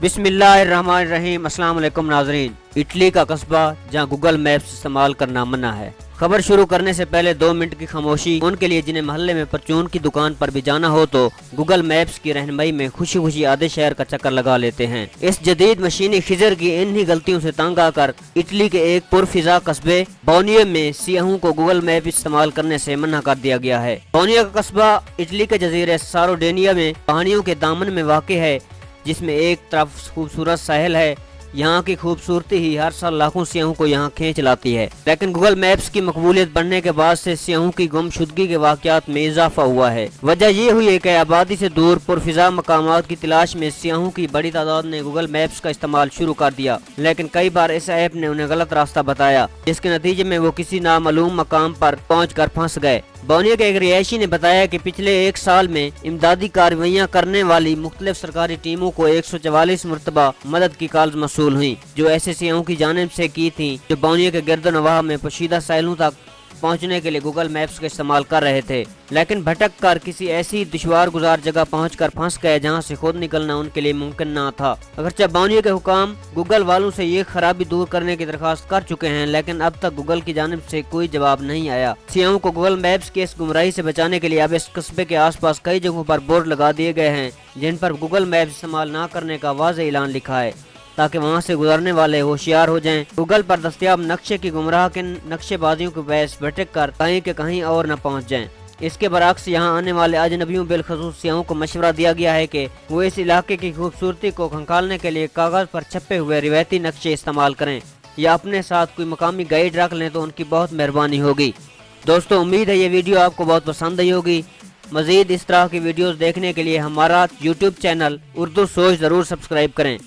बिस्मिल्लाहिर्रहमानिर्रहीम। अस्सलाम वालेकुम नाज़रीन। इटली का कस्बा जहां गूगल मैप्स इस्तेमाल करना मना है। खबर शुरू करने से पहले 2 मिनट की खामोशी उनके लिए जिन्हें मोहल्ले में परचून की दुकान पर भी जाना हो तो गूगल मैप्स की रहनुमाई में खुशी खुशी आधे शहर का चक्कर लगा लेते हैं। इस जदीद मशीनी खिजर की इन्हीं गलतियों से तंग आकर इटली के एक पुरफिजा कस्बे बोनियो में सियाहों को गूगल मैप इस्तेमाल करने से मना कर दिया गया है। बोनियो का कस्बा इटली के जजीरे सारोडेनिया में पहाड़ियों के दामन में वाक़ है, जिसमें एक तरफ खूबसूरत साहिल है। यहाँ की खूबसूरती ही हर साल लाखों सियाहों को यहाँ खींच लाती है, लेकिन गूगल मैप्स की मकबूलियत बढ़ने के बाद से सियाहों की गुमशुदगी के वाक़यात में इजाफा हुआ है। वजह ये हुई है कि आबादी से दूर पुरफिजा मकामात की तलाश में सियाहों की बड़ी तादाद ने गूगल मैप्स का इस्तेमाल शुरू कर दिया, लेकिन कई बार इस ऐप ने उन्हें गलत रास्ता बताया, जिसके नतीजे में वो किसी नामालूम मकाम पर पहुँच कर फंस गए। बोनियो के एक रिहायशी ने बताया कि पिछले 1 साल में इमदादी कार्रवाइयाँ करने वाली मुख्तलिफ सरकारी टीमों को 144 मरतबा मदद की कॉल्स मौसूल हुई, जो ऐसे सियाहों की जानिब से की थी जो बोनियो के गिरदोनवाह में पोशीदा साहिलों तक पहुंचने के लिए गूगल मैप्स का इस्तेमाल कर रहे थे, लेकिन भटक कर किसी ऐसी दुश्वार गुजार जगह पहुंचकर फंस गए जहां से खुद निकलना उनके लिए मुमकिन न था। अगरचे बोनियो के हुकाम गूगल वालों से ये खराबी दूर करने की दरखास्त कर चुके हैं, लेकिन अब तक गूगल की जानिब से कोई जवाब नहीं आया। सियाहों को गूगल मैप्स की इस गुमराही से बचाने के लिए अब इस कस्बे के आसपास कई जगहों पर बोर्ड लगा दिए गए हैं, जिन पर गूगल मैप्स इस्तेमाल न करने का वाज़ेह ऐलान लिखा है, ताकि वहां से गुजरने वाले होशियार हो जाएं। गूगल पर दस्तयाब नक्शे की गुमराह किन नक्शेबाजियों के बहस भटक कर कहीं के कहीं और न पहुंच जाएं। इसके बरक्स यहाँ आने वाले अजनबियों बिलखसूस सियाहों को मशवरा दिया गया है कि वो इस इलाके की खूबसूरती को खंगालने के लिए कागज पर छपे हुए रिवायती नक्शे इस्तेमाल करें या अपने साथ कोई मकामी गाइड रख लें तो उनकी बहुत मेहरबानी होगी। दोस्तों, उम्मीद है ये वीडियो आपको बहुत पसंद आई होगी। मजीद इस तरह की वीडियोस देखने के लिए हमारा यूट्यूब चैनल उर्दू सोच ज़रूर सब्सक्राइब करें।